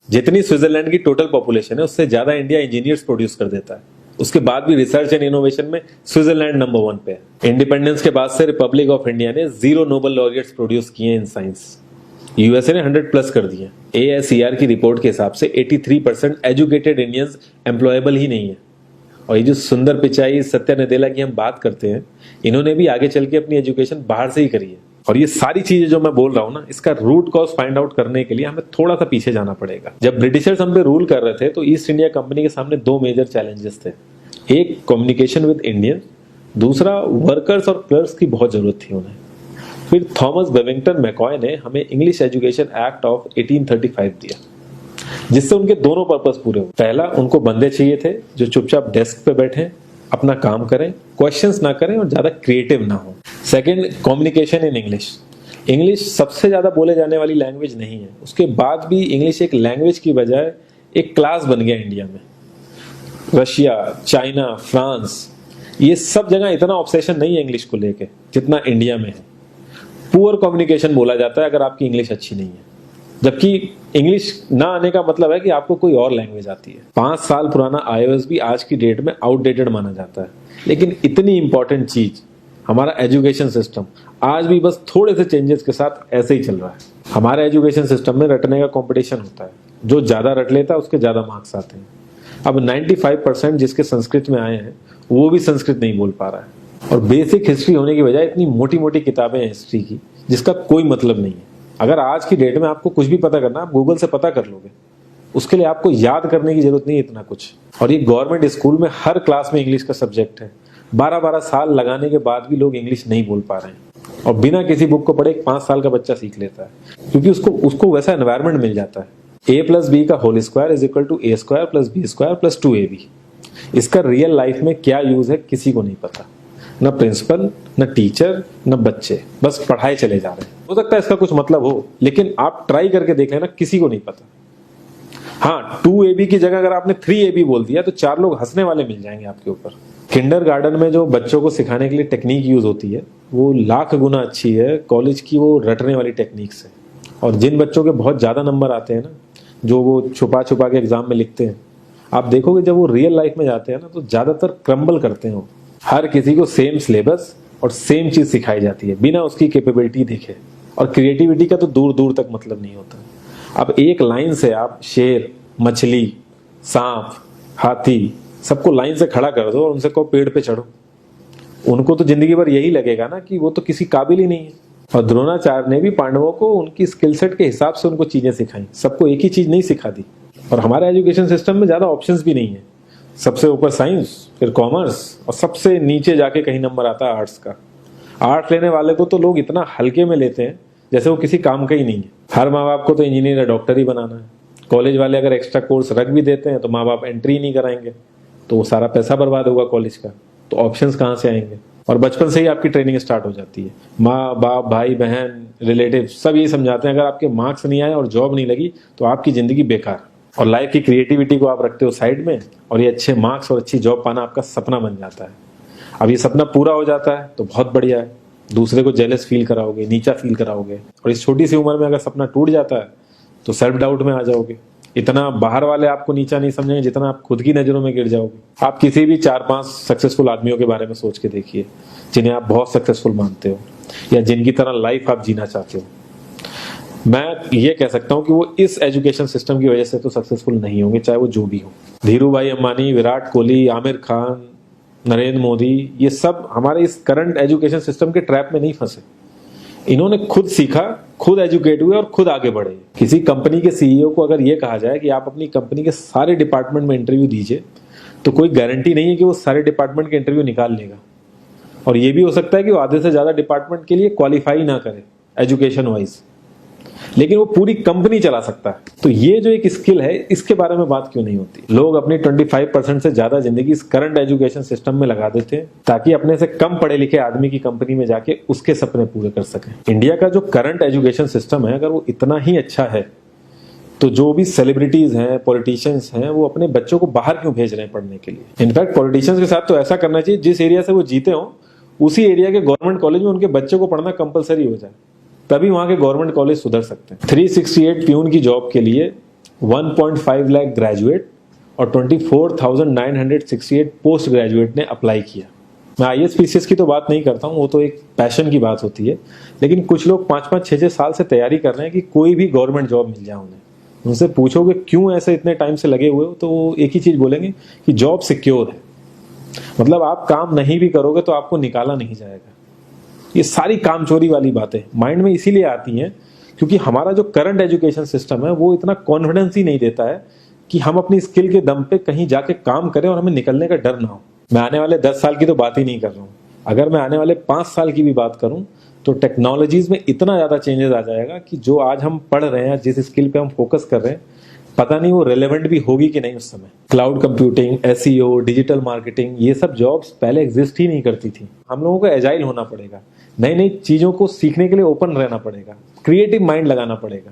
जितनी स्विट्जरलैंड की total population है उससे ज्यादा इंडिया इंजीनियर्स प्रोड्यूस कर देता है। उसके बाद भी रिसर्च एंड इनोवेशन में स्विट्जरलैंड नंबर 1 पे है। इंडिपेंडेंस के बाद से रिपब्लिक ऑफ इंडिया ने 0 नोबेल लॉरियट्स प्रोड्यूस किए इन साइंस। यूएसए ने 100+ कर दिए। ASER की रिपोर्ट के हिसाब से 83% एजुकेटेड इंडियंस एम्प्लॉयबल ही नहीं है। और ये जो सुंदर पिचाई, सत्या नदेला की हम बात करते हैं, इन्होंने भी आगे चल के अपनी एजुकेशन बाहर से ही करी है। और ये सारी चीजें जो मैं बोल रहा हूँ ना, इसका रूट कॉज फाइंड आउट करने के लिए हमें थोड़ा सा पीछे जाना पड़ेगा। जब ब्रिटिशर्स हम पे रूल कर रहे थे तो ईस्ट इंडिया कंपनी के सामने 2 मेजर चैलेंजेस थे। एक, कम्युनिकेशन विद इंडियन, दूसरा वर्कर्स और क्लर्क्स की बहुत जरूरत थी उन्हें। फिर थॉमस बेविंगटन मैकॉय ने हमें इंग्लिश एजुकेशन एक्ट ऑफ 1835 दिया, जिससे उनके दोनों पर्पस पूरे हुए। पहला, उनको बंदे चाहिए थे जो चुपचाप डेस्क पे बैठे, अपना काम करें, क्वेश्चंस ना करें और ज्यादा क्रिएटिव ना हो। Second, communication in English. English सबसे ज्यादा बोले जाने वाली लैंग्वेज नहीं है, उसके बाद भी इंग्लिश एक लैंग्वेज की बजाय एक क्लास बन गया इंडिया में। रशिया, चाइना, फ्रांस, ये सब जगह इतना ऑब्सेशन नहीं है इंग्लिश को लेके जितना इंडिया में है। पुअर कम्युनिकेशन बोला जाता है अगर आपकी इंग्लिश अच्छी नहीं है, जबकि इंग्लिश ना आने का मतलब है कि आपको कोई और लैंग्वेज आती है। 5 साल पुराना iOS भी आज की डेट में आउटडेटेड माना जाता है। लेकिन इतनी इंपॉर्टेंट चीज, हमारा एजुकेशन सिस्टम, आज भी बस थोड़े से चेंजेस के साथ ऐसे ही चल रहा है। हमारे एजुकेशन सिस्टम में रटने का कंपटीशन होता है, जो ज्यादा रट लेता है उसके ज्यादा मार्क्स आते हैं। अब 95% जिसके संस्कृत में आए हैं वो भी संस्कृत नहीं बोल पा रहा है। और बेसिक हिस्ट्री होने की बजाय इतनी मोटी मोटी किताबें हैं हिस्ट्री की जिसका कोई मतलब नहीं है। अगर आज की डेट में आपको कुछ भी पता करना, आप गूगल से पता कर लोगे, उसके लिए आपको याद करने की जरूरत नहीं है इतना कुछ। और ये गवर्नमेंट स्कूल में हर क्लास में इंग्लिश का सब्जेक्ट है। 12-12 साल लगाने के बाद भी लोग इंग्लिश नहीं बोल पा रहे हैं। और बिना किसी बुक को पढ़े 5 साल का बच्चा सीख लेता है, क्योंकि उसको वैसा एनवायरमेंट मिल जाता है। A+B का whole square is equal to A² + B² + 2AB। इसका रियल लाइफ में क्या यूज है किसी को नहीं पता, न प्रिंसिपल, न टीचर, न बच्चे, बस पढ़ाए चले जा रहे हैं। हो सकता है इसका कुछ मतलब हो, लेकिन आप ट्राई करके देख लेना, किसी को नहीं पता। हाँ, 2AB की जगह अगर आपने 3AB बोल दिया तो 4 लोग हंसने वाले मिल जाएंगे आपके ऊपर। किंडरगार्टन में जो बच्चों को सिखाने के लिए टेक्निक यूज होती है वो लाख गुना अच्छी है कॉलेज की वो रटने वाली टेक्निक से। और जिन बच्चों के बहुत ज्यादा नंबर आते हैं ना, जो वो छुपा छुपा के एग्जाम में लिखते हैं, आप देखोगे जब वो रियल लाइफ में जाते हैं ना तो ज्यादातर क्रम्बल करते हैं वो। हर किसी को सेम सिलेबस और सेम चीज सिखाई जाती है बिना उसकी कैपेबिलिटी देखे। और क्रिएटिविटी का तो दूर दूर तक मतलब नहीं होता। अब एक लाइन से आप शेर, मछली, सांप, हाथी सबको लाइन से खड़ा कर दो और उनसे कहो पेड़ पे चढ़ो, उनको तो जिंदगी भर यही लगेगा ना कि वो तो किसी काबिल ही नहीं है। और द्रोणाचार्य ने भी पांडवों को उनकी स्किल सेट के हिसाब से उनको चीजें सिखाई, सबको एक ही चीज नहीं सिखा दी। और हमारे एजुकेशन सिस्टम में ज्यादा ऑप्शंस भी नहीं है। सबसे ऊपर साइंस, फिर कॉमर्स, और सबसे नीचे जाके कहीं नंबर आता है आर्ट्स का। आर्ट्स लेने वाले को तो लोग इतना हल्के में लेते हैं जैसे वो किसी काम का ही नहीं है। हर माँ बाप को तो इंजीनियर या डॉक्टर ही बनाना है। कॉलेज वाले अगर एक्स्ट्रा कोर्स रख भी देते हैं तो माँ बाप एंट्री नहीं कराएंगे, तो वो सारा पैसा बर्बाद होगा कॉलेज का। तो ऑप्शंस कहाँ से आएंगे? और बचपन से ही आपकी ट्रेनिंग स्टार्ट हो जाती है। माँ बाप, भाई बहन, रिलेटिव सब यही समझाते हैं अगर आपके मार्क्स नहीं आए और जॉब नहीं लगी तो आपकी जिंदगी बेकार। और लाइफ की क्रिएटिविटी को आप रखते हो साइड में, और ये अच्छे मार्क्स और अच्छी जॉब पाना आपका सपना बन जाता है। अब ये सपना पूरा हो जाता है तो बहुत बढ़िया है, दूसरे को जेलस फील कराओगे, नीचा फील कराओगे। और इस छोटी सी उम्र में अगर सपना टूट जाता है तो सेल्फ डाउट में आ जाओगे। इतना बाहर वाले आपको नीचा नहीं समझेंगे जितना आप खुद की नजरों में गिर जाओगे। आप किसी भी 4-5 सक्सेसफुल आदमियों के बारे में सोच के देखिए जिन्हें आप बहुत सक्सेसफुल मानते हो या जिनकी तरह लाइफ आप जीना चाहते हो। मैं ये कह सकता हूं कि वो इस एजुकेशन सिस्टम की वजह से तो सक्सेसफुल नहीं होंगे, चाहे वो जो भी हो। धीरू भाई अंबानी, विराट कोहली, आमिर खान, नरेंद्र मोदी, ये सब हमारे इस करंट एजुकेशन सिस्टम के ट्रैप में नहीं फंसे। इन्होंने खुद सीखा, खुद एजुकेट हुए और खुद आगे बढ़े। किसी कंपनी के सीईओ को अगर ये कहा जाए कि आप अपनी कंपनी के सारे डिपार्टमेंट में इंटरव्यू दीजिए, तो कोई गारंटी नहीं है कि वो सारे डिपार्टमेंट के इंटरव्यू निकाल लेगा। और ये भी हो सकता है कि वो आधे से ज्यादा डिपार्टमेंट के लिए क्वालिफाई ना करे एजुकेशन वाइज, लेकिन वो पूरी कंपनी चला सकता है। तो ये जो एक स्किल है, इसके बारे में बात क्यों नहीं होती? लोग अपनी 25% से ज्यादा जिंदगी इस करंट एजुकेशन सिस्टम में लगा देते हैं ताकि अपने से कम पढ़े लिखे आदमी की कंपनी में जाके उसके सपने पूरे कर सकें। इंडिया का जो करंट एजुकेशन सिस्टम है, अगर वो इतना ही अच्छा है तो जो भी सेलिब्रिटीज हैं, पॉलिटिशियंस हैं, वो अपने बच्चों को बाहर क्यों भेज रहे हैं पढ़ने के लिए? इनफैक्ट पॉलिटिशियंस के साथ तो ऐसा करना चाहिए जिस एरिया से वो जीते हो उसी एरिया के गवर्नमेंट कॉलेज में उनके बच्चों को पढ़ना कंपलसरी हो जाए, तभी वहां के गवर्नमेंट कॉलेज सुधर सकते हैं। 368 प्यून की जॉब के लिए 1.5 लाख ग्रेजुएट और 24,968 पोस्ट ग्रेजुएट ने अप्लाई किया। मैं IAS-PCS की तो बात नहीं करता हूँ, वो तो एक पैशन की बात होती है, लेकिन कुछ लोग 5-5, 6-6 साल से तैयारी कर रहे हैं कि कोई भी गवर्नमेंट जॉब मिल जाए उन्हें। उनसे पूछोगे क्यों ऐसे इतने टाइम से लगे हुए हो, तो वो एक ही चीज बोलेंगे कि जॉब सिक्योर है। मतलब आप काम नहीं भी करोगे तो आपको निकाला नहीं जाएगा। ये सारी कामचोरी वाली बातें माइंड में इसीलिए आती हैं क्योंकि हमारा जो करंट एजुकेशन सिस्टम है वो इतना कॉन्फिडेंस ही नहीं देता है कि हम अपनी स्किल के दम पे कहीं जाके काम करें और हमें निकलने का डर ना हो। मैं आने वाले 10 साल की तो बात ही नहीं कर रहा हूँ, अगर मैं आने वाले 5 साल की भी बात करूं तो टेक्नोलॉजीज में इतना ज्यादा चेंजेस आ जाएगा कि जो आज हम पढ़ रहे हैं, जिस स्किल पे हम फोकस कर रहे हैं, पता नहीं वो रेलेवेंट भी होगी कि नहीं उस समय। Cloud computing, SEO, digital marketing, ये सब जॉब्स पहले एग्जिस्ट ही नहीं करती थी। हम लोगों को एजाइल होना पड़ेगा, नई नई चीजों को सीखने के लिए ओपन रहना पड़ेगा, क्रिएटिव माइंड लगाना पड़ेगा।